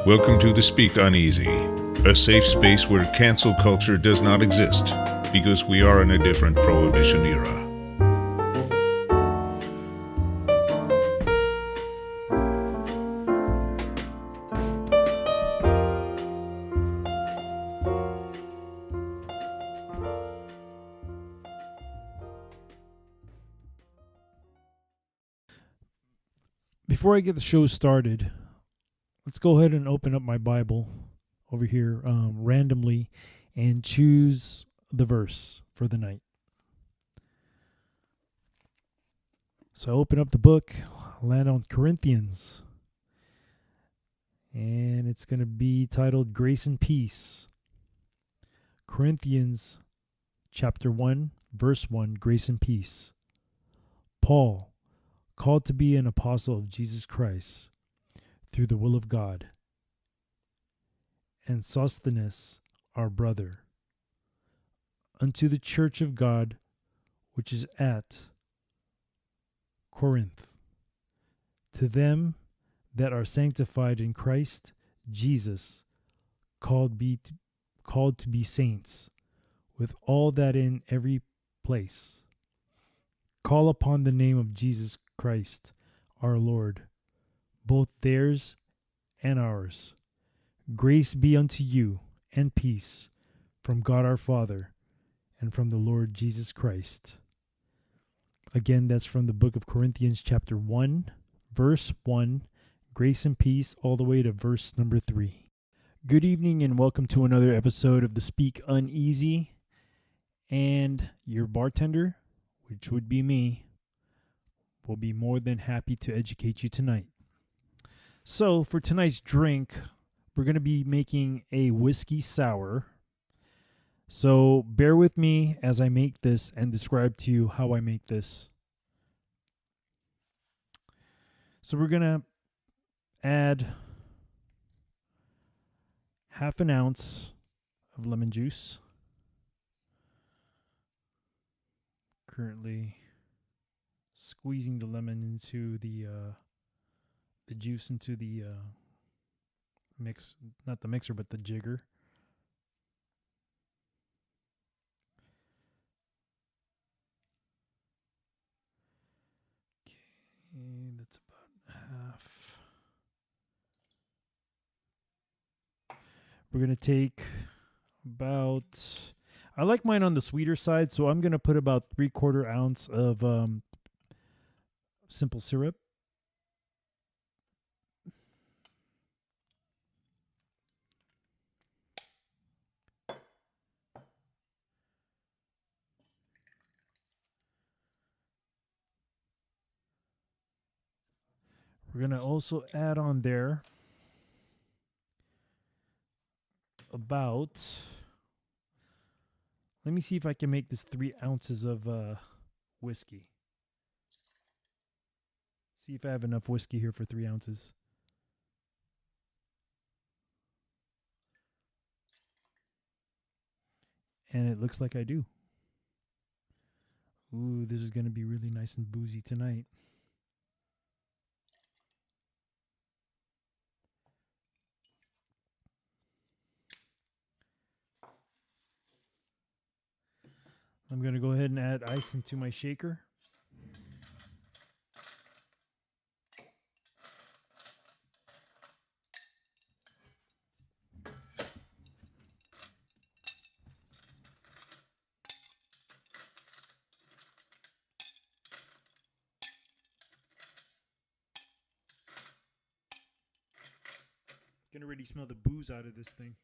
Welcome to the Speak Uneasy, a safe space where cancel culture does not exist because we are in a different prohibition era. Before I get the show started, let's go ahead and open up my Bible over here randomly and choose the verse for the night. So I open up the book, land on Corinthians, and it's going to be titled Grace and Peace. Corinthians chapter 1, verse 1, Grace and Peace. Paul, called to be an apostle of Jesus Christ through the will of God, and Sosthenes, our brother, unto the church of God which is at Corinth, to them that are sanctified in Christ Jesus, called to be saints, with all that in every place call upon the name of Jesus Christ our Lord, both theirs and ours. Grace be unto you and peace from God our Father and from the Lord Jesus Christ. Again, that's from the book of Corinthians chapter 1, verse 1, grace and peace, all the way to verse number 3. Good evening and welcome to another episode of the Speak Uneasy. And your bartender, which would be me, will be more than happy to educate you tonight. So for tonight's drink, we're going to be making a whiskey sour. So bear with me as I make this and describe to you how I make this. So we're going to add half an ounce of lemon juice. Currently squeezing the lemon into the juice into the mix, not the mixer, but the jigger. Okay, that's about half. We're going to take about, I like mine on the sweeter side, so I'm going to put about 3/4 ounce of simple syrup. We're going to also add on there about, let me see if I can make this 3 ounces of whiskey. See if I have enough whiskey here for 3 ounces. And it looks like I do. Ooh, this is going to be really nice and boozy tonight. I'm going to go ahead and add ice into my shaker. I can already smell the booze out of this thing.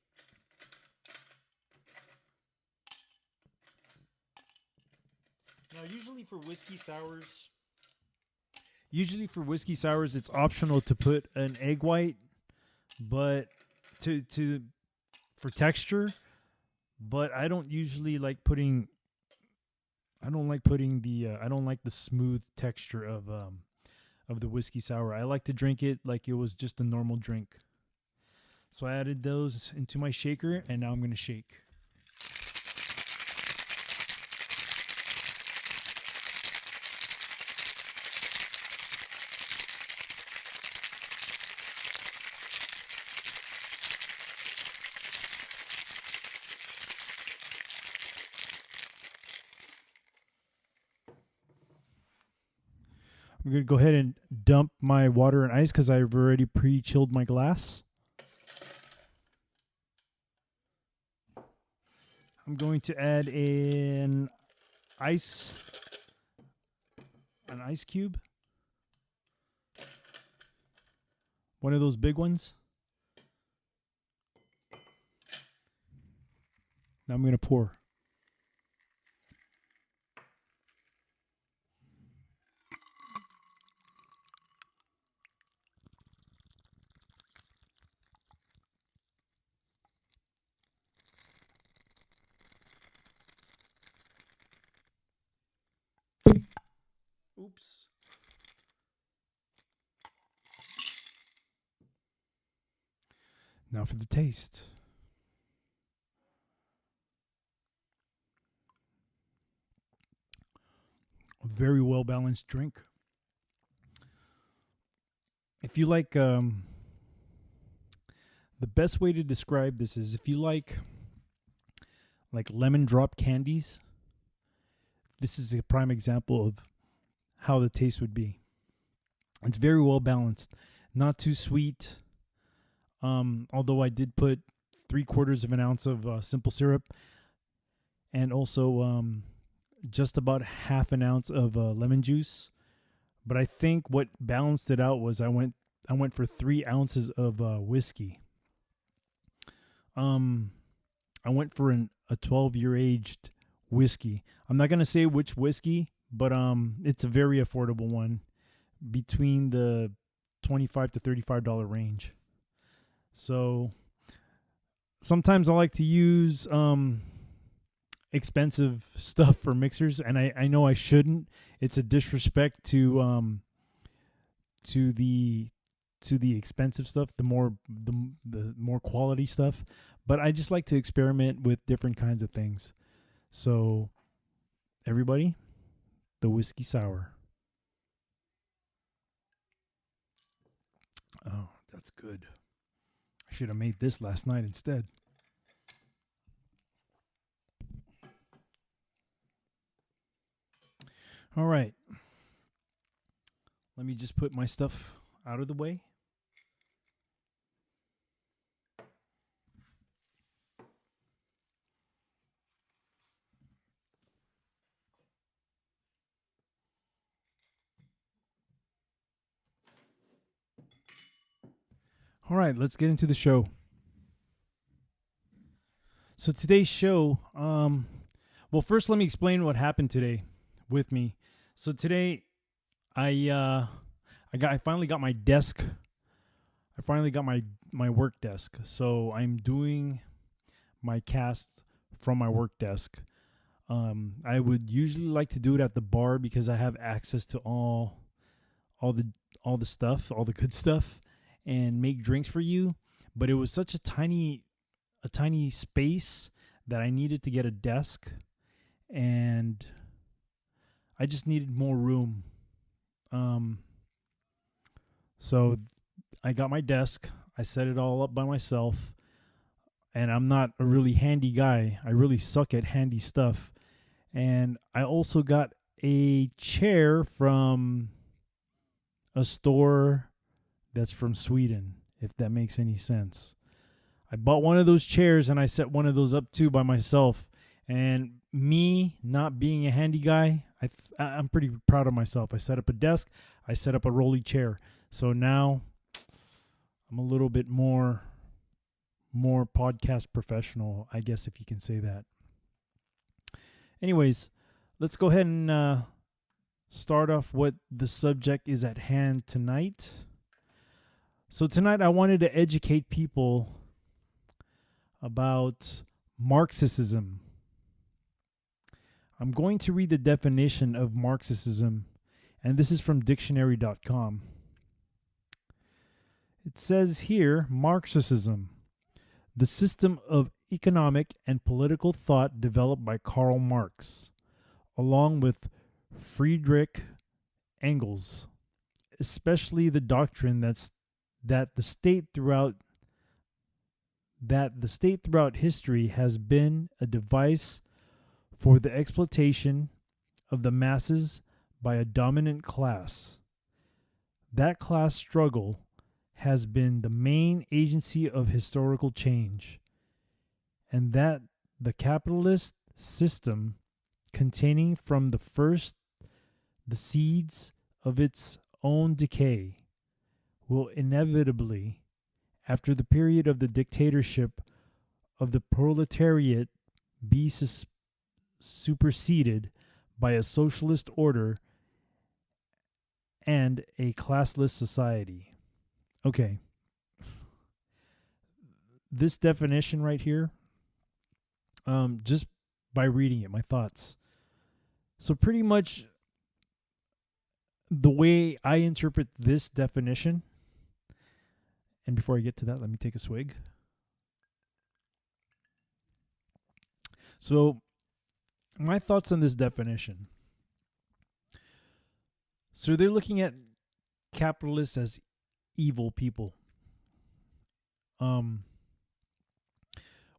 Now, usually for whiskey sours, it's optional to put an egg white, but for texture. But I don't usually like putting. I don't like the smooth texture of the whiskey sour. I like to drink it like it was just a normal drink. So I added those into my shaker, and now I'm going to shake. I'm going to go ahead and dump my water and ice because I've already pre-chilled my glass. I'm going to add an ice cube. One of those big ones. Now I'm going to pour. Oops. Now for the taste. A very well balanced drink. If you like, the best way to describe this is if you like lemon drop candies, this is a prime example of how the taste would be. It's very well balanced, not too sweet. Although I did put 3/4 of an ounce of simple syrup, and also just about half an ounce of lemon juice. But I think what balanced it out was I went for 3 ounces of whiskey. I went for a 12-year aged whiskey. I'm not gonna say which whiskey, but it's a very affordable one, between the $25 to $35 range. So sometimes I like to use expensive stuff for mixers, and I know I shouldn't. It's a disrespect to the expensive stuff, the more quality stuff. But I just like to experiment with different kinds of things. So everybody, the whiskey sour. Oh, that's good. I should have made this last night instead. All right. Let me just put my stuff out of the way. All right, let's get into the show. So today's show, well, first let me explain what happened today with me. So today, I finally got my desk. I finally got my work desk. So I'm doing my cast from my work desk. I would usually like to do it at the bar because I have access to all the stuff, all the good stuff, and make drinks for you. But it was such a tiny space that I needed to get a desk, and I just needed more room. So I got my desk. I set it all up by myself, and I'm not a really handy guy. I really suck at handy stuff. And I also got a chair from a store that's from Sweden, if that makes any sense. I bought one of those chairs and I set one of those up too by myself. And me not being a handy guy, I'm pretty proud of myself. I set up a desk, I set up a rolly chair. So now I'm a little bit more podcast professional, I guess, if you can say that. Anyways, let's go ahead and start off what the subject is at hand tonight. So tonight I wanted to educate people about Marxism. I'm going to read the definition of Marxism, and this is from dictionary.com. It says here, Marxism, the system of economic and political thought developed by Karl Marx, along with Friedrich Engels, especially the doctrine that the state throughout history has been a device for the exploitation of the masses by a dominant class, That class struggle has been the main agency of historical change, and that the capitalist system, containing from the first the seeds of its own decay, will inevitably, after the period of the dictatorship of the proletariat, be superseded by a socialist order and a classless society. Okay. This definition right here, just by reading it, my thoughts. So pretty much the way I interpret this definition, and before I get to that, let me take a swig. So my thoughts on this definition. So they're looking at capitalists as evil people.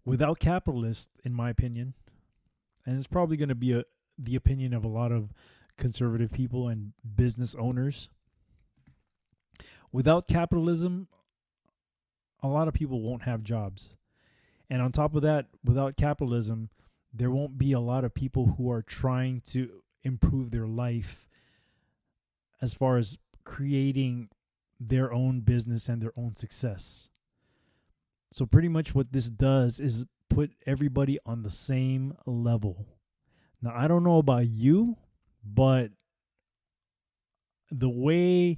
Without capitalists, in my opinion, and it's probably going to be the opinion of a lot of conservative people and business owners, without capitalism, a lot of people won't have jobs. And on top of that, without capitalism, there won't be a lot of people who are trying to improve their life as far as creating their own business and their own success. So pretty much what this does is put everybody on the same level. Now, I don't know about you, but the way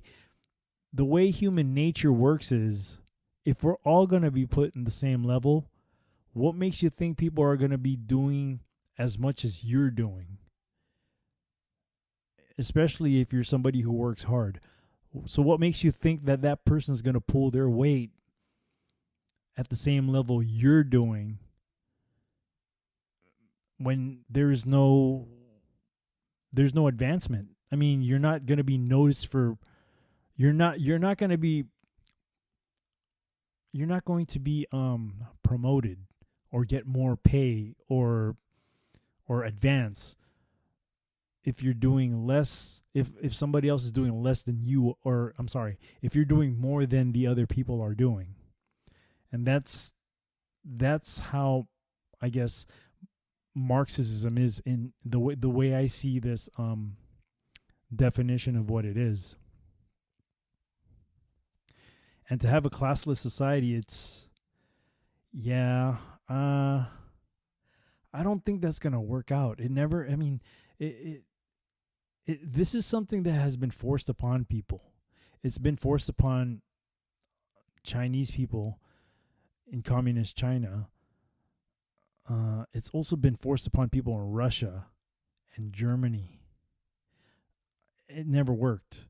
human nature works is, if we're all going to be put in the same level, what makes you think people are going to be doing as much as you're doing? Especially if you're somebody who works hard. So what makes you think that that person's going to pull their weight at the same level you're doing when there's no advancement? I mean, you're not going to be noticed for you're not going to be promoted or get more pay or advance if you're doing less, if somebody else is doing less than you, or I'm sorry, if you're doing more than the other people are doing. And that's how, I guess, Marxism is, in the way I see this definition of what it is. And to have a classless society, I don't think that's going to work out. This is something that has been forced upon people. It's been forced upon Chinese people in communist China. It's also been forced upon people in Russia and Germany. It never worked.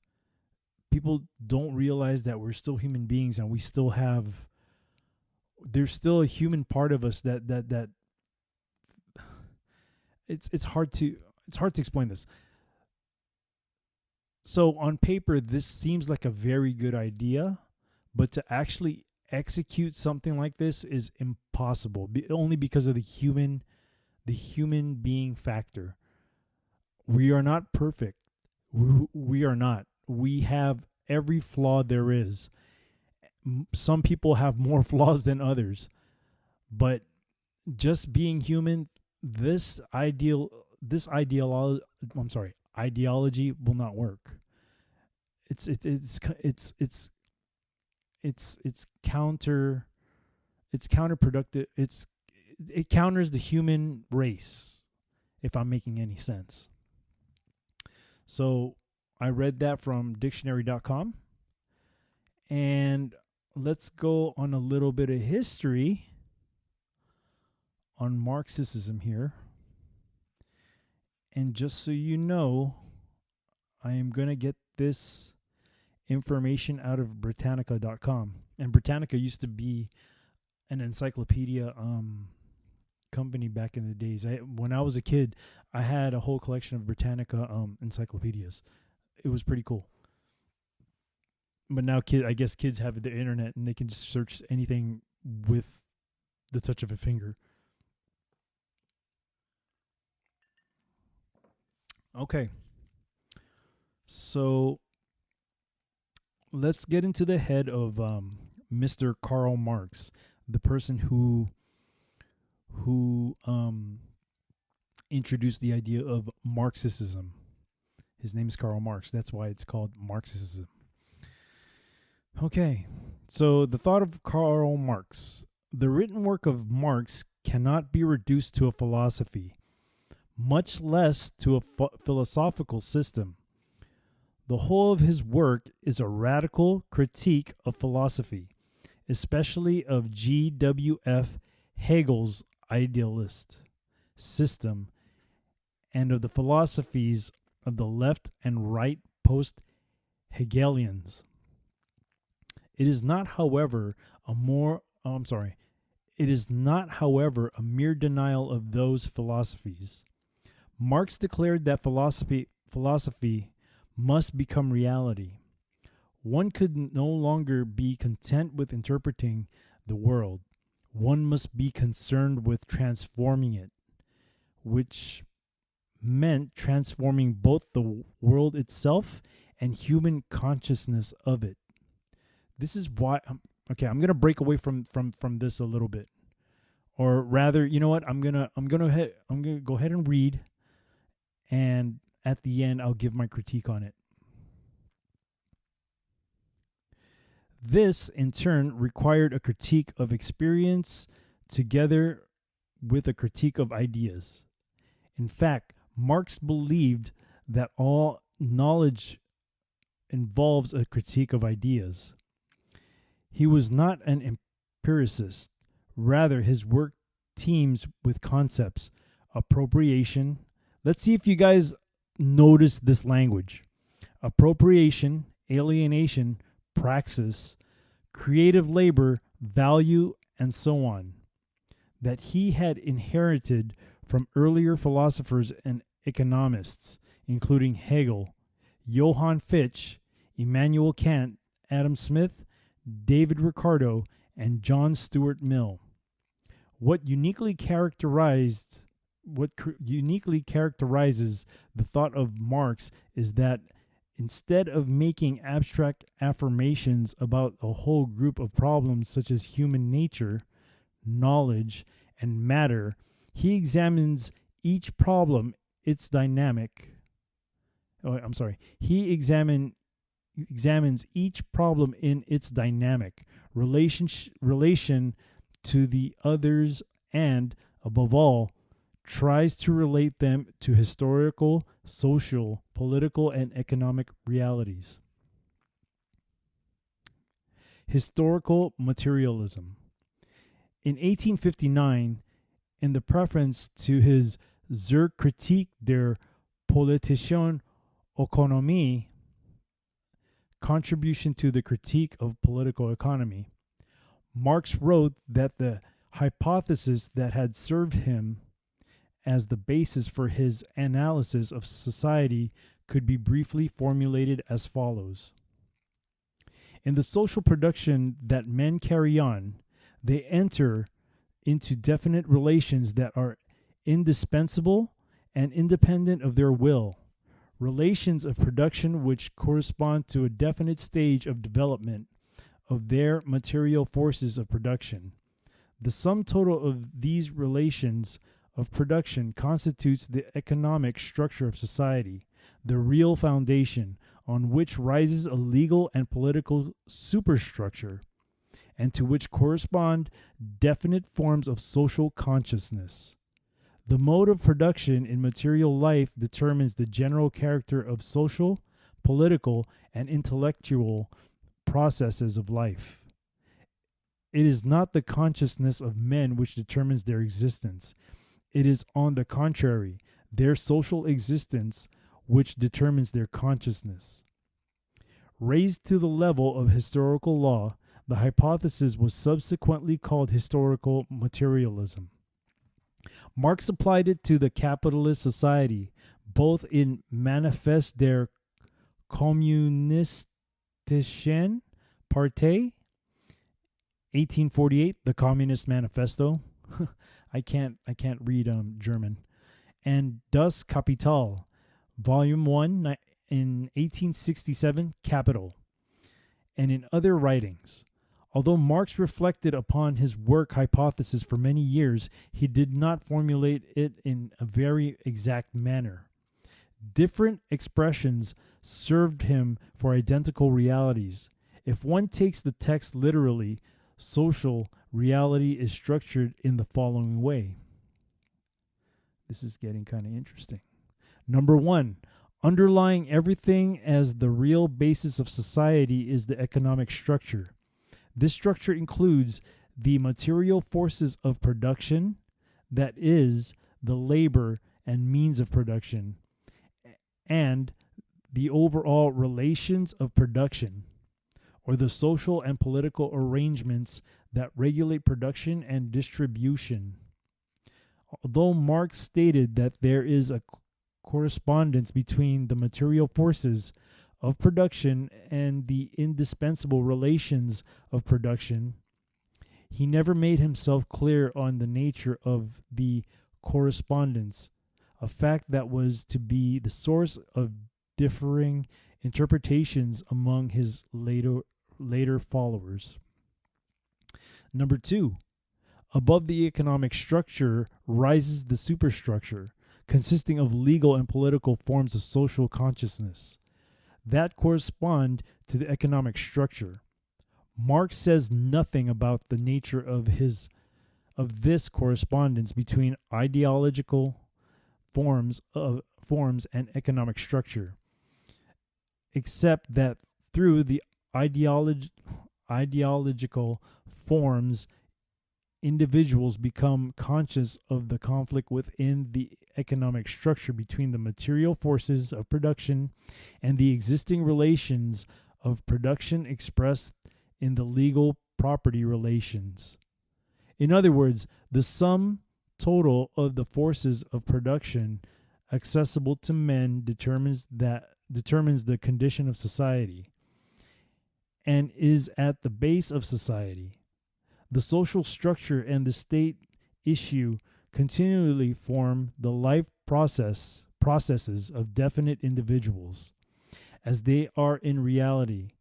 People don't realize that we're still human beings, and there's still a human part of us that it's hard to explain this. So on paper, this seems like a very good idea, but to actually execute something like this is impossible, only because of the human being factor. We are not perfect. We are not. We have every flaw there is. Some people have more flaws than others, but just being human, this ideology will not work. It's counterproductive. It counters the human race, if I'm making any sense. So I read that from dictionary.com, and let's go on a little bit of history on Marxism here. And just so you know, I am going to get this information out of Britannica.com. And Britannica used to be an encyclopedia company back in the days. When I was a kid, I had a whole collection of Britannica encyclopedias. It was pretty cool. But now I guess kids have the internet and they can just search anything with the touch of a finger. Okay. So let's get into the head of Mr. Karl Marx, the person who introduced the idea of Marxism. His name is Karl Marx. That's why it's called Marxism. Okay, so the thought of Karl Marx. The written work of Marx cannot be reduced to a philosophy, much less to a philosophical system. The whole of his work is a radical critique of philosophy, especially of G.W.F. Hegel's idealist system and of the philosophies of the left and right post-Hegelians. It is not, however, a mere denial of those philosophies. Marx declared that philosophy must become reality. One could no longer be content with interpreting the world. One must be concerned with transforming it, which meant transforming both the world itself and human consciousness of it. This is why I'm going to break away from this a little bit. Or rather, you know what? I'm going to go ahead and read, and at the end I'll give my critique on it. This in turn required a critique of experience together with a critique of ideas. In fact, Marx believed that all knowledge involves a critique of ideas. He was not an empiricist. Rather, his work teems with concepts: appropriation. Let's see if you guys notice this language: appropriation, alienation, praxis, creative labor, value, and so on, that he had inherited from earlier philosophers and economists, including Hegel, Johann Fichte, Immanuel Kant, Adam Smith, David Ricardo, and John Stuart Mill. What uniquely characterizes the thought of Marx is that instead of making abstract affirmations about a whole group of problems such as human nature, knowledge, and matter, he examines each problem, its dynamic. He examines each problem in its dynamic relation to the others, and, above all, tries to relate them to historical, social, political, and economic realities. Historical materialism. In 1859, in the preface to his Zur Kritik der politischen Ökonomie, Contribution to the Critique of Political Economy, Marx wrote that the hypothesis that had served him as the basis for his analysis of society could be briefly formulated as follows. In the social production that men carry on, they enter into definite relations that are indispensable and independent of their will, relations of production which correspond to a definite stage of development of their material forces of production. The sum total of these relations of production constitutes the economic structure of society, the real foundation on which rises a legal and political superstructure, and to which correspond definite forms of social consciousness. The mode of production in material life determines the general character of social, political, and intellectual processes of life. It is not the consciousness of men which determines their existence. It is, on the contrary, their social existence which determines their consciousness. Raised to the level of historical law, the hypothesis was subsequently called historical materialism. Marx applied it to the capitalist society, both in Manifest der Kommunistischen Partei, 1848, the Communist Manifesto. I can't read German. And Das Kapital, Volume 1, in 1867, Capital. and in other writings. Although Marx reflected upon his work hypothesis for many years, he did not formulate it in a very exact manner. Different expressions served him for identical realities. If one takes the text literally, social reality is structured in the following way. This is getting kind of interesting. Number one, underlying everything as the real basis of society is the economic structure. This structure includes the material forces of production, that is, the labor and means of production, and the overall relations of production, or the social and political arrangements that regulate production and distribution. Although Marx stated that there is a correspondence between the material forces of production and the indispensable relations of production, he never made himself clear on the nature of the correspondence, a fact that was to be the source of differing interpretations among his later followers. Number two, above the economic structure rises the superstructure, consisting of legal and political forms of social consciousness that correspond to the economic structure. Marx says nothing about the nature of this correspondence between ideological forms and economic structure, except that through the ideological forms, individuals become conscious of the conflict within the economic structure between the material forces of production and the existing relations of production expressed in the legal property relations. In other words, the sum total of the forces of production accessible to men determines the condition of society and is at the base of society. The social structure and the state issue continually form the life processes of definite individuals, as they are in reality,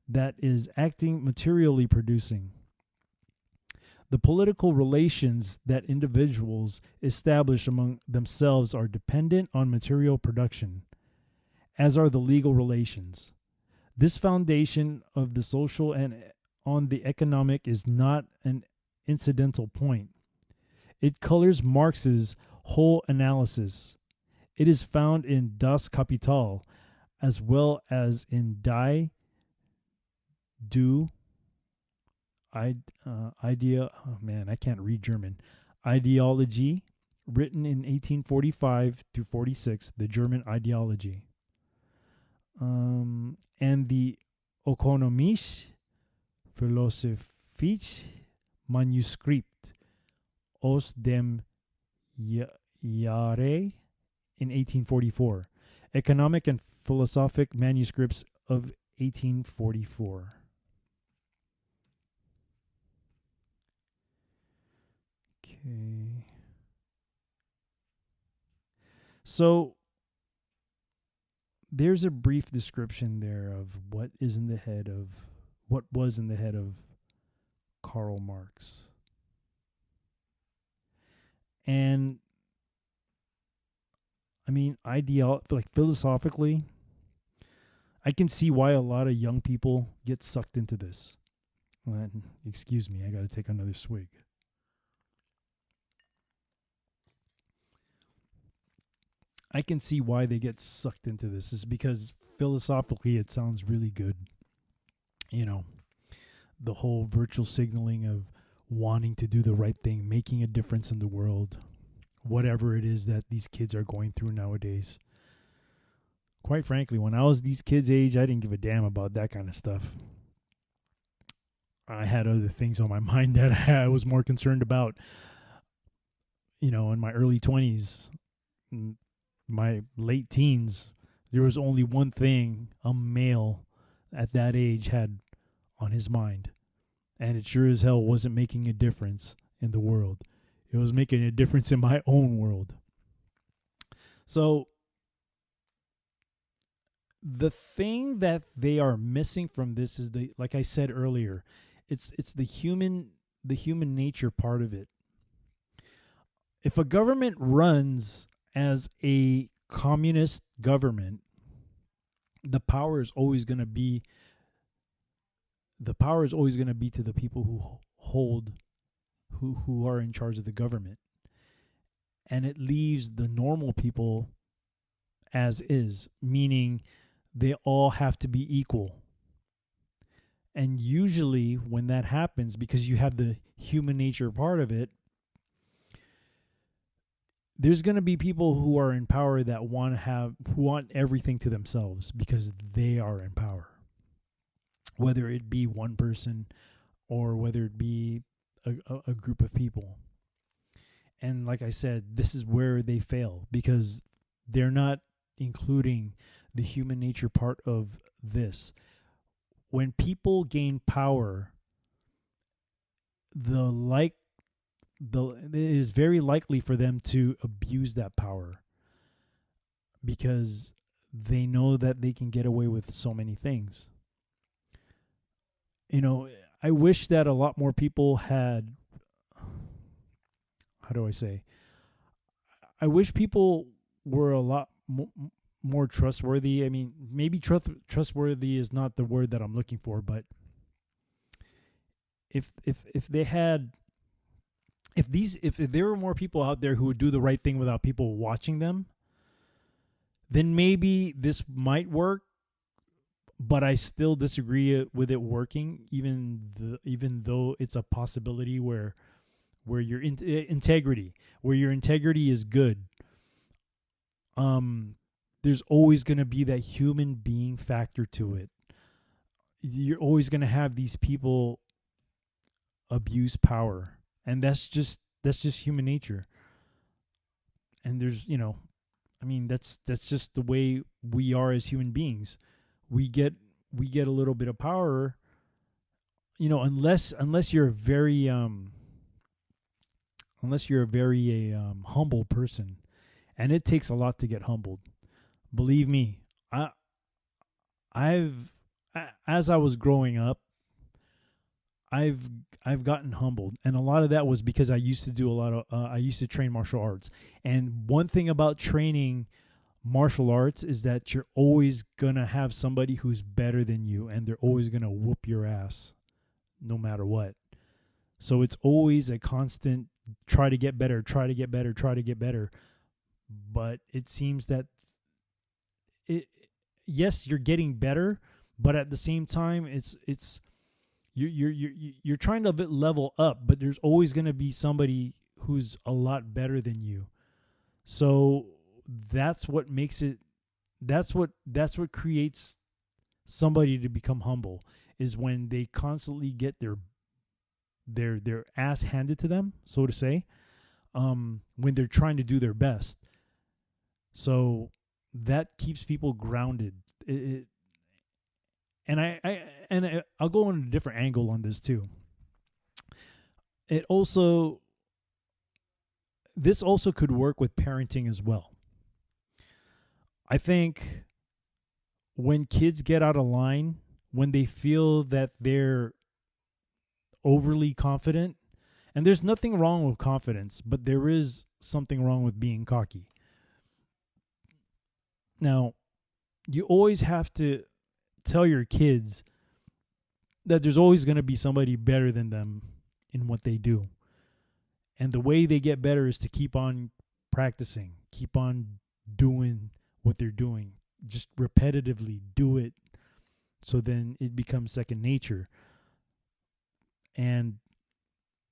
that is, acting materially producing. The political relations that individuals establish among themselves are dependent on material production, as are the legal relations. This foundation of the social and on the economic is not an incidental point. It colors Marx's whole analysis. It is found in Das Kapital as well as in Die, Du, Idea. Oh man, I can't read German. Ideology, written in 1845 to 46, the German ideology, and the Ökonomische Philosophische Manuskript aus dem Jahre in 1844, Economic and Philosophic Manuscripts of 1844. Okay. So there's a brief description there of what was in the head of Karl Marx. And I mean, philosophically, I can see why a lot of young people get sucked into this. Excuse me, I got to take another swig. I can see why they get sucked into this is because philosophically it sounds really good. You know, the whole virtual signaling of wanting to do the right thing, making a difference in the world, whatever it is that these kids are going through nowadays. Quite frankly, when I was these kids' age, I didn't give a damn about that kind of stuff. I had other things on my mind that I was more concerned about. You know, in my early 20s, my late teens, there was only one thing a male at that age had on his mind. And it sure as hell wasn't making a difference in the world. It was making a difference in my own world. So, The thing that they are missing from this is like I said earlier, it's the human nature part of it. If a government runs as a communist government, the power is always going to be to the people who are in charge of the government, and it leaves the normal people as is, meaning they all have to be equal. And usually when that happens, because you have the human nature part of it, there's going to be people who are in power that who want everything to themselves because they are in power. Whether it be one person or whether it be a group of people. And like I said, this is where they fail because they're not including the human nature part of this. When people gain power, it is very likely for them to abuse that power because they know that they can get away with so many things. I wish that a lot more people had, how do I say? I wish people were a lot more trustworthy. I mean, maybe trustworthy is not the word that I'm looking for, but if there were more people out there who would do the right thing without people watching them, then maybe this might work. But I still disagree with it working, even though it's a possibility where your integrity is good. There's always going to be that human being factor to it. You're always going to have these people abuse power, and that's just human nature. And there's that's just the way we are as human beings. We get a little bit of power, unless you're a very humble person, and it takes a lot to get humbled. Believe me, as I was growing up, I've gotten humbled, and a lot of that was because I used to train martial arts. And one thing about training martial arts is that you're always gonna have somebody who's better than you, and they're always gonna whoop your ass no matter what. So it's always a constant try to get better. But it seems that yes, you're getting better, but at the same time you're trying to level up, but there's always going to be somebody who's a lot better than you. So that's what makes it, that's what creates somebody to become humble, is when they constantly get their ass handed to them, so to say, when they're trying to do their best. So that keeps people grounded. I'll go on a different angle on this too. This also could work with parenting as well. I think when kids get out of line, when they feel that they're overly confident, and there's nothing wrong with confidence, but there is something wrong with being cocky. Now, you always have to tell your kids that there's always going to be somebody better than them in what they do. And the way they get better is to keep on practicing, keep on doing what they're doing. Just repetitively do it, so then it becomes second nature. And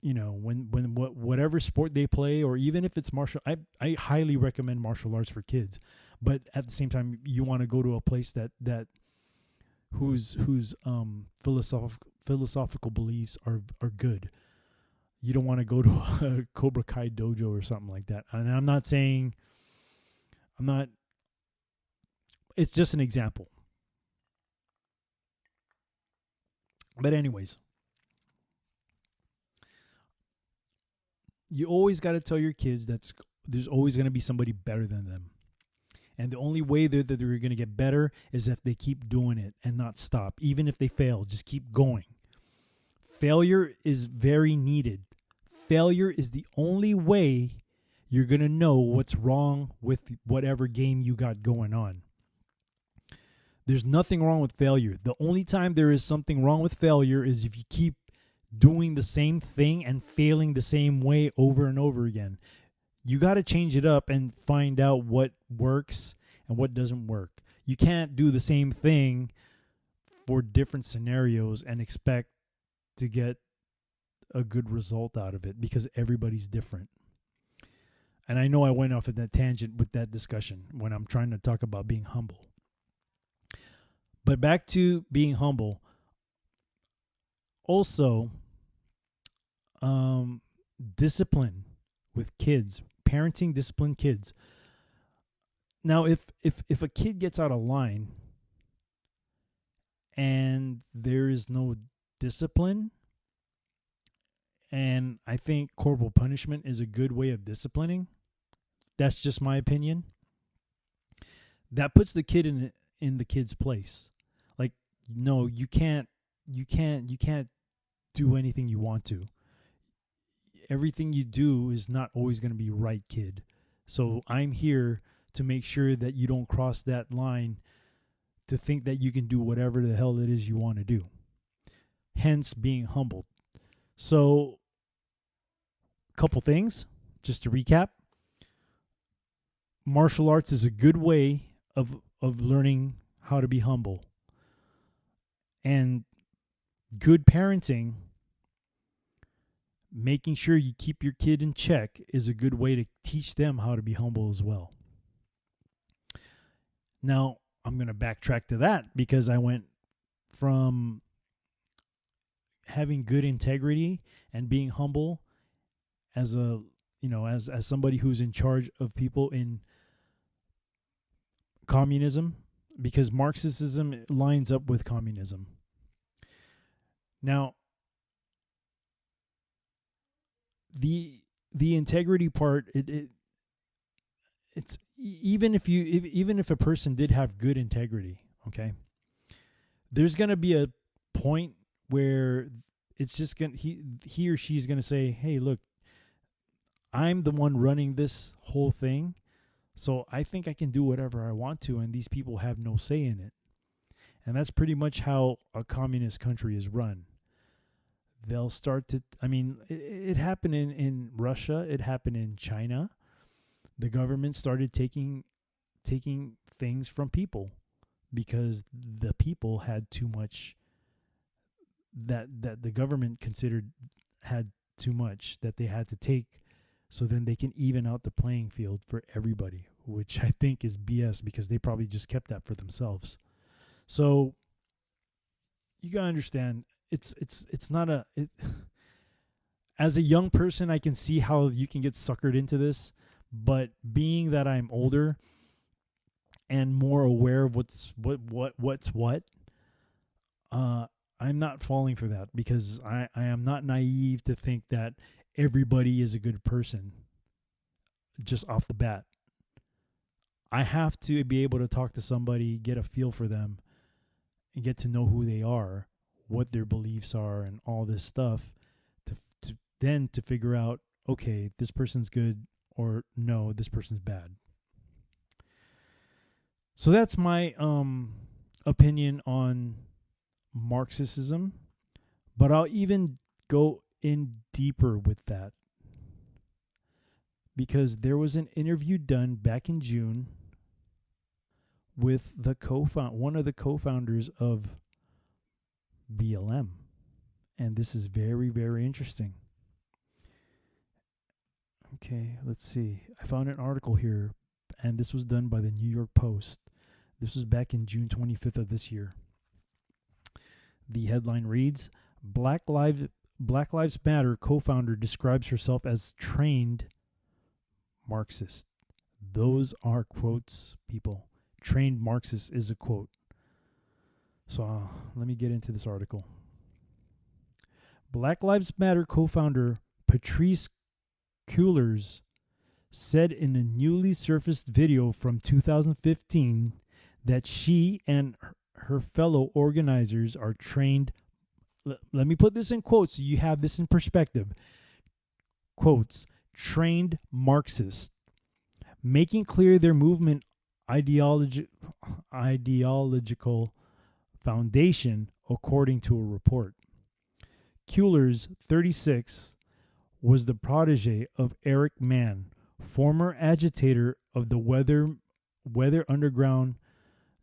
whatever sport they play, or even if it's martial, I highly recommend martial arts for kids. But at the same time, you want to go to a place that whose philosophical beliefs are good. You don't want to go to a Cobra Kai dojo or something like that. And I'm not saying, it's just an example. But anyways, you always got to tell your kids that there's always going to be somebody better than them. And the only way that they're going to get better is if they keep doing it and not stop. Even if they fail, just keep going. Failure is very needed. Failure is the only way you're going to know what's wrong with whatever game you got going on. There's nothing wrong with failure. The only time there is something wrong with failure is if you keep doing the same thing and failing the same way over and over again. You got to change it up and find out what works and what doesn't work. You can't do the same thing for different scenarios and expect to get a good result out of it because everybody's different. And I know I went off at that tangent with that discussion when I'm trying to talk about being humble. But back to being humble. Also, discipline with kids. Parenting, discipline kids. Now, if a kid gets out of line and there is no discipline, and I think corporal punishment is a good way of disciplining, that's just my opinion, that puts the kid in the kid's place. Like, no, you can't do anything you want to. Everything you do is not always going to be right, kid. So I'm here to make sure that you don't cross that line to think that you can do whatever the hell it is you want to do. Hence being humbled. So, a couple things, just to recap. Martial arts is a good way of learning how to be humble. And good parenting, making sure you keep your kid in check, is a good way to teach them how to be humble as well. Now, I'm going to backtrack to that because I went from having good integrity and being humble as as somebody who's in charge of people in communism, because Marxism lines up with communism. Now, the integrity part, it's even if a person did have good integrity, okay, there's going to be a point where it's just going he or she's going to say, hey, look, I'm the one running this whole thing, so I think I can do whatever I want to, and these people have no say in it. And that's pretty much how a communist country is run. They'll start to, it happened in Russia, it happened in China. The government started taking things from people because the people had too much that the government considered had too much that they had to take, so then they can even out the playing field for everybody, which I think is BS because they probably just kept that for themselves. So you gotta understand, it's not as a young person, I can see how you can get suckered into this, but being that I'm older and more aware of what's what, I'm not falling for that because I am not naive to think that everybody is a good person just off the bat. I have to be able to talk to somebody, get a feel for them, and get to know who they are, what their beliefs are, and all this stuff to figure out, okay, this person's good, or no, this person's bad. So that's my opinion on Marxism, but I'll even go in deeper with that because there was an interview done back in June with one of the co-founders of BLM, and this is very, very interesting. Okay, let's see. I found an article here, and this was done by the New York Post. This was back in June 25th of this year. The headline reads, Black Lives Matter co-founder describes herself as trained Marxist. Those are quotes, people. Trained Marxist is a quote. So let me get into this article. Black Lives Matter co-founder Patrice Cullors said in a newly surfaced video from 2015 that she and her fellow organizers are trained. Let me put this in quotes so you have this in perspective. Quotes, trained Marxists, making clear their movement ideological foundation, according to a report. Kuhlers, 36, was the protege of Eric Mann, former agitator of the Weather Underground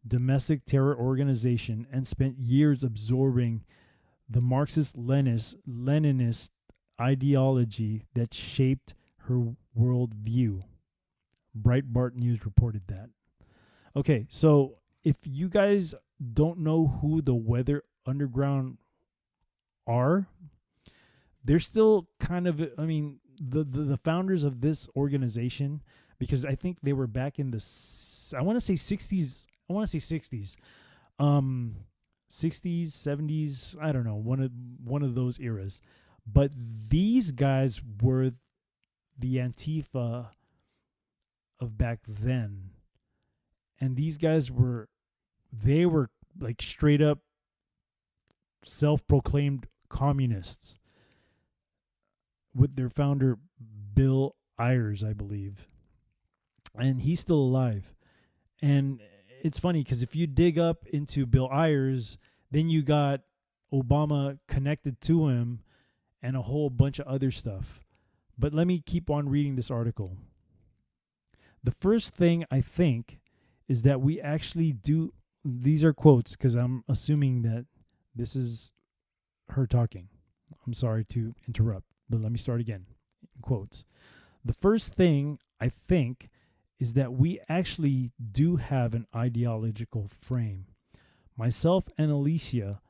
domestic terror organization, and spent years absorbing the Marxist-Leninist ideology that shaped her worldview. Breitbart News reported that. Okay, so if you guys don't know who the Weather Underground are, they're still kind of, I mean, the founders of this organization, because I think they were back in the, I want to say 60s, 60s, 70s, I don't know, one of those eras. But these guys were the Antifa of back then. And these guys were like straight up self-proclaimed communists, with their founder Bill Ayers, I believe. And he's still alive. And it's funny because if you dig up into Bill Ayers, then you got Obama connected to him and a whole bunch of other stuff. But let me keep on reading this article. The first thing I think is that we actually do, these are quotes because I'm assuming that this is her talking. I'm sorry to interrupt, but let me start again. Quotes. The first thing I think is that we actually do have an ideological frame. Myself and Alicia,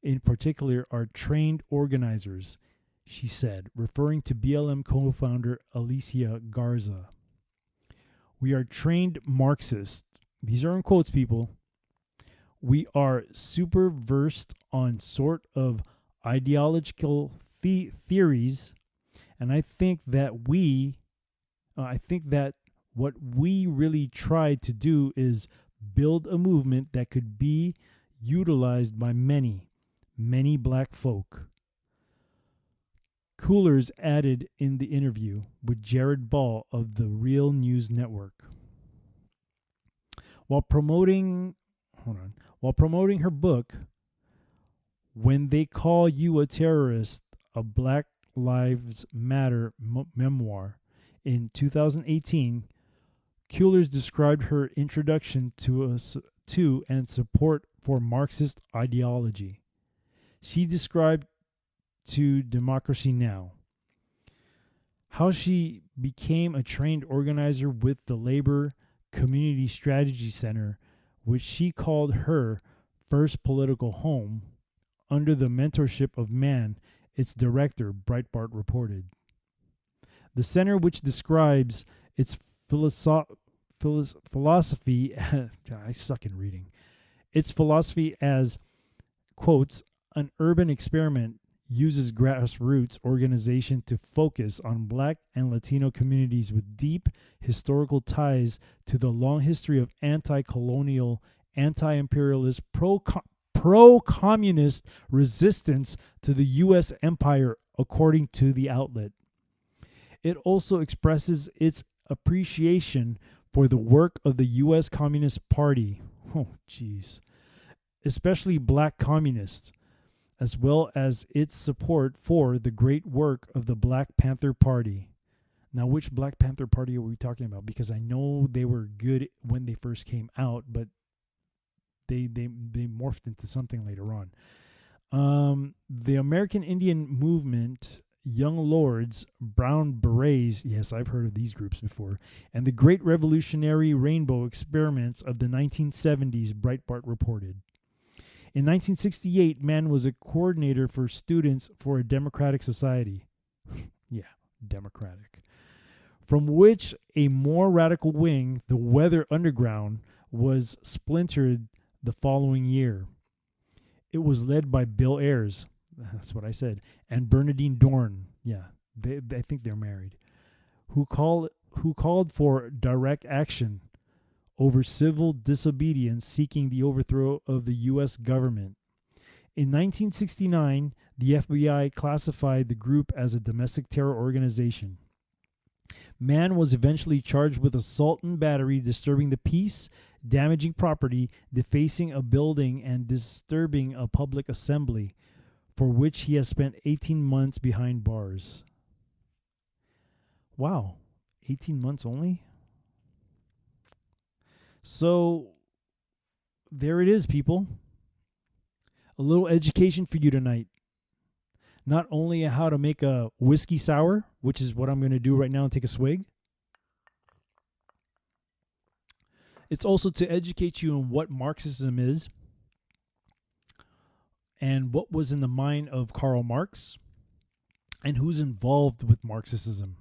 in particular, are trained organizers, she said, referring to BLM co-founder Alicia Garza. We are trained Marxists. These are in quotes, people. We are super versed on sort of ideological theories, and I think that what we really tried to do is build a movement that could be utilized by many, many black folk. Kuhlers added in the interview with Jared Ball of the Real News Network. While promoting her book, When They Call You a Terrorist, a Black Lives Matter memoir, in 2018, Kuhlers described her introduction to and support for Marxist ideology. She described to Democracy Now! How she became a trained organizer with the Labor Community Strategy Center, which she called her first political home, under the mentorship of Mann, its director, Breitbart reported. The center, which describes its philosophy, I suck in reading, its philosophy as, quotes, an urban experiment, uses grassroots organization to focus on Black and Latino communities with deep historical ties to the long history of anti-colonial, anti-imperialist, pro-communist resistance to the U.S. empire, according to the outlet. It also expresses its appreciation for the work of the U.S. Communist Party, especially black communists, as well as its support for the great work of the Black Panther Party. Now, which Black Panther Party are we talking about? Because I know they were good when they first came out, but they morphed into something later on. The American Indian Movement, Young Lords, Brown Berets, yes, I've heard of these groups before, and the Great Revolutionary Rainbow Experiments of the 1970s, Breitbart reported. In 1968, Mann was a coordinator for Students for a Democratic Society. Yeah, democratic. From which a more radical wing, the Weather Underground, was splintered the following year. It was led by Bill Ayers, that's what I said, and Bernadine Dorn. Yeah, I think they're married. Who call who called for direct action over civil disobedience seeking the overthrow of the U.S. government. In 1969, the FBI classified the group as a domestic terror organization. Mann was eventually charged with assault and battery, disturbing the peace, damaging property, defacing a building, and disturbing a public assembly, for which he has spent 18 months behind bars. Wow, 18 months only? So, there it is, people. A little education for you tonight. Not only how to make a whiskey sour, which is what I'm going to do right now and take a swig. It's also to educate you on what Marxism is and what was in the mind of Karl Marx and who's involved with Marxism.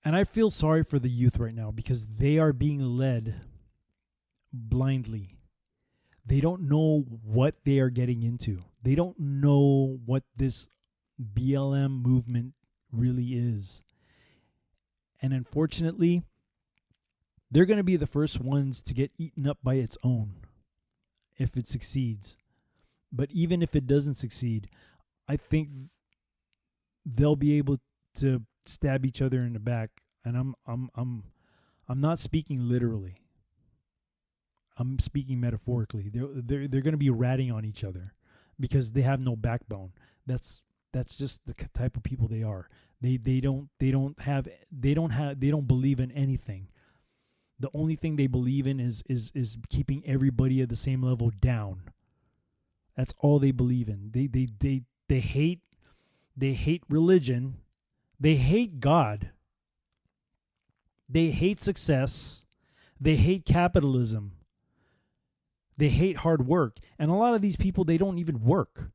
And I feel sorry for the youth right now because they are being led blindly. They don't know what they are getting into. They don't know what this BLM movement really is. And unfortunately, they're going to be the first ones to get eaten up by its own if it succeeds. But even if it doesn't succeed, I think they'll be able to stab each other in the back. And I'm not speaking literally. I'm speaking metaphorically. They're going to be ratting on each other because they have no backbone. That's just the type of people they are. They don't believe in anything. The only thing they believe in is keeping everybody at the same level down. That's all they believe in. They hate religion. They hate God. They hate success. They hate capitalism. They hate hard work. And a lot of these people, they don't even work.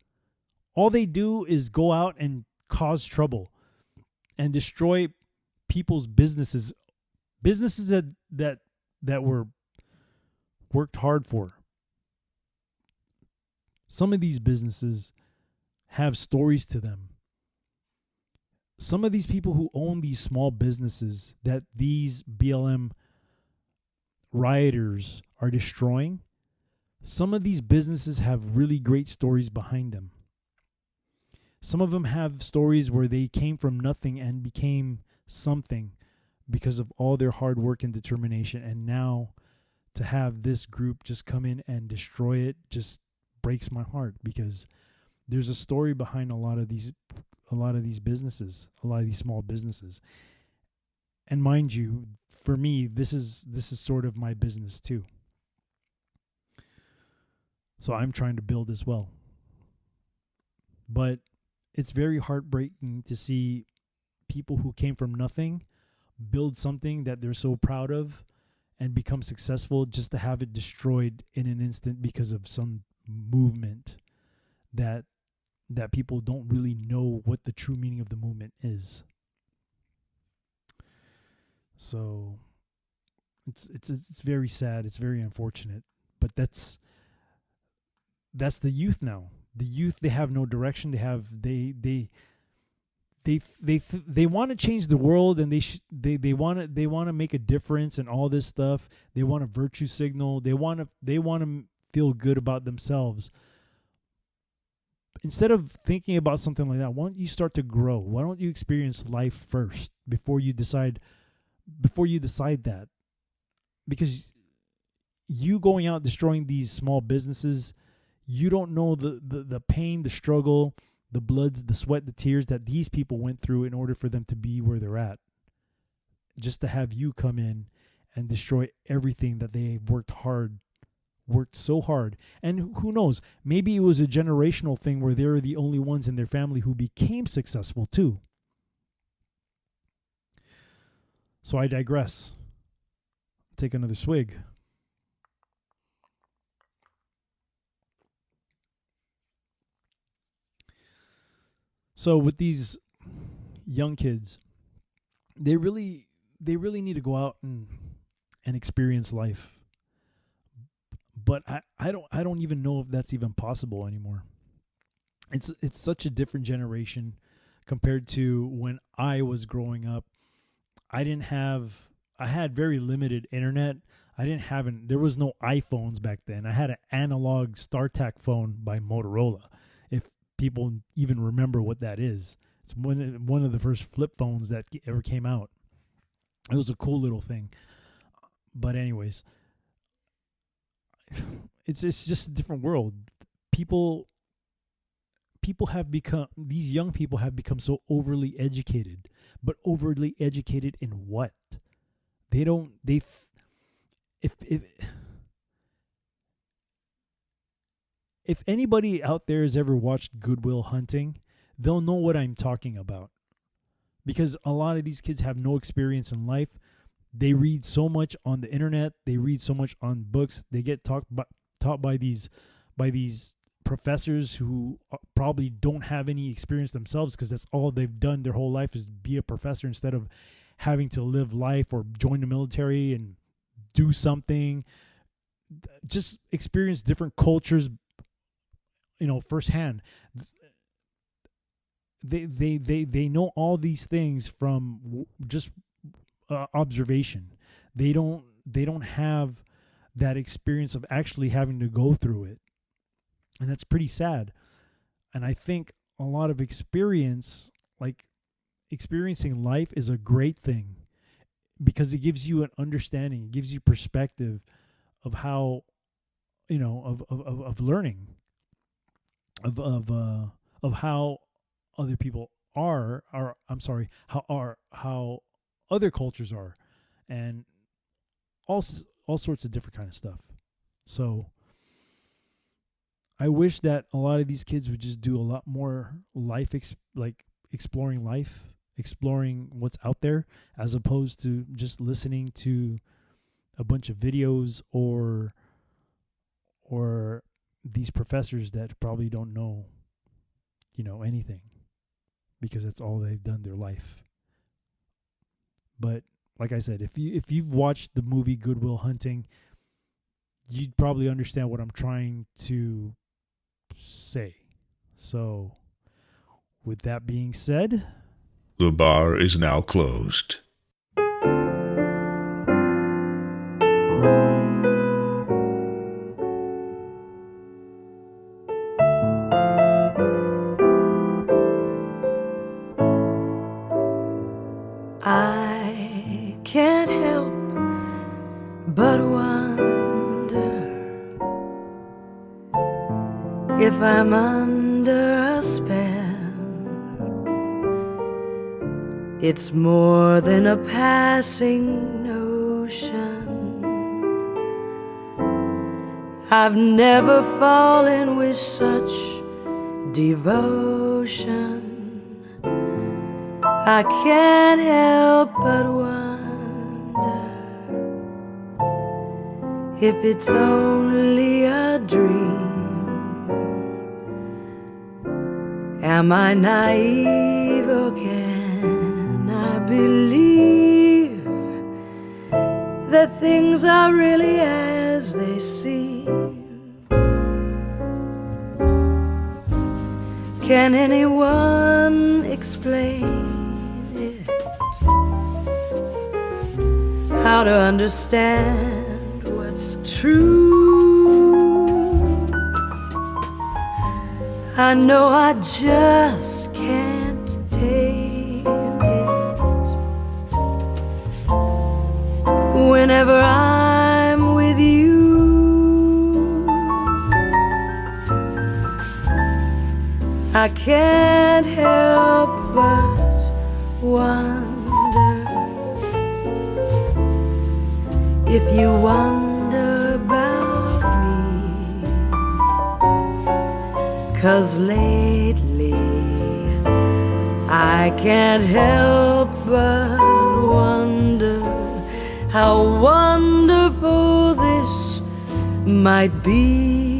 All they do is go out and cause trouble and destroy people's businesses. Businesses that were worked hard for. Some of these businesses have stories to them. Some of these people who own these small businesses that these BLM rioters are destroying, some of these businesses have really great stories behind them. Some of them have stories where they came from nothing and became something because of all their hard work and determination. And now to have this group just come in and destroy it just breaks my heart, because there's a story behind a lot of these businesses, a lot of these small businesses. And mind you, for me, this is sort of my business too. So I'm trying to build as well. But it's very heartbreaking to see people who came from nothing build something that they're so proud of and become successful, just to have it destroyed in an instant because of some movement that people don't really know what the true meaning of the movement is. So it's very sad. It's very unfortunate. But that's the youth now. The youth, they have no direction. They want to change the world, and they want to make a difference and all this stuff. They want a virtue signal. They want to feel good about themselves. Instead of thinking about something like that, why don't you start to grow? Why don't you experience life first before you decide that? Because you going out destroying these small businesses, you don't know the pain, the struggle, the blood, the sweat, the tears that these people went through in order for them to be where they're at. Just to have you come in and destroy everything that they worked so hard. And who knows, maybe it was a generational thing where they were the only ones in their family who became successful too. So I digress. Take another swig. So with these young kids, they really need to go out and experience life. But I don't even know if that's even possible anymore. It's such a different generation compared to when I was growing up, I had very limited internet. There was no iPhones back then. I had an analog StarTAC phone by Motorola. If people even remember what that is. It's one of the first flip phones that ever came out. It was a cool little thing. But anyways, it's just a different world. These young people have become so overly educated. But overly educated in what? If anybody out there has ever watched Good Will Hunting, they'll know what I'm talking about. Because a lot of these kids have no experience in life. They read so much on the internet. They read so much on books. They get taught by these professors who probably don't have any experience themselves, because that's all they've done their whole life is be a professor instead of having to live life or join the military and do something. Just experience different cultures, firsthand. They know all these things from just observation. They don't have that experience of actually having to go through it, and that's pretty sad. And I think a lot of experience, like experiencing life, is a great thing because it gives you an understanding, it gives you perspective of how, of learning, of how other people are how other cultures are, and all sorts of different kind of stuff. So I wish that a lot of these kids would just do a lot more life, exploring life, exploring what's out there, as opposed to just listening to a bunch of videos or these professors that probably don't know, anything, because that's all they've done their life. But like I said, if you've watched the movie Good Will Hunting, you'd probably understand what I'm trying to say. So, with that being said, the bar is now closed. I can't help but wonder if I'm under a spell. It's more than a passing notion. I've never fallen with such devotion. I can't help but wonder if it's only a dream. Am I naive, or can I believe that things are really as they seem? Can anyone explain how to understand what's true? I know I just can't tame it. Whenever I'm with you, I can't help but wonder if you wonder about me. 'Cause lately I can't help but wonder how wonderful this might be.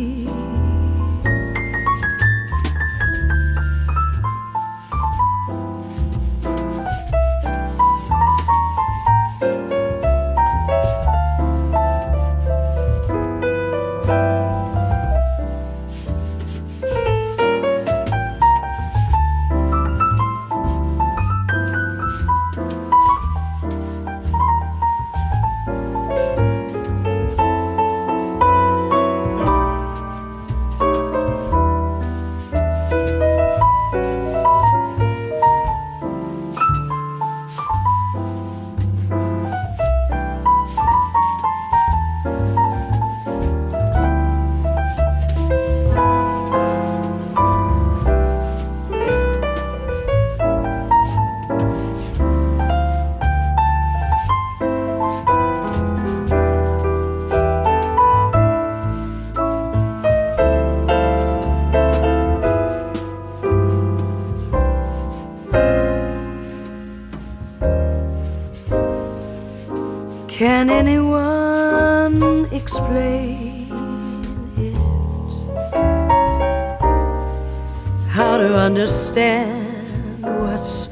understand what's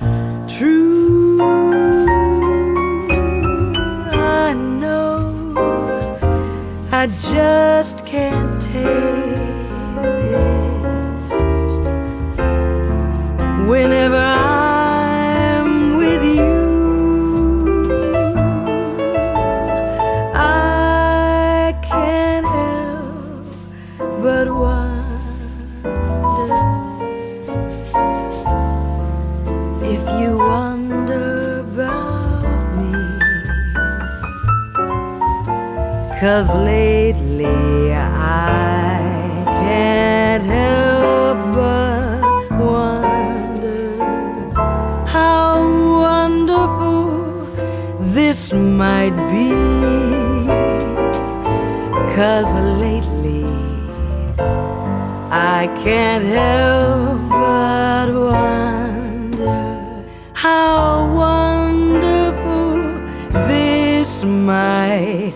true. I know I just can't take it. Whenever I'm with you, I can't help but wonder if you wonder about me. 'Cause lately I can't help but wonder how wonderful this might be. 'Cause lately I can't help but wonder how wonderful this might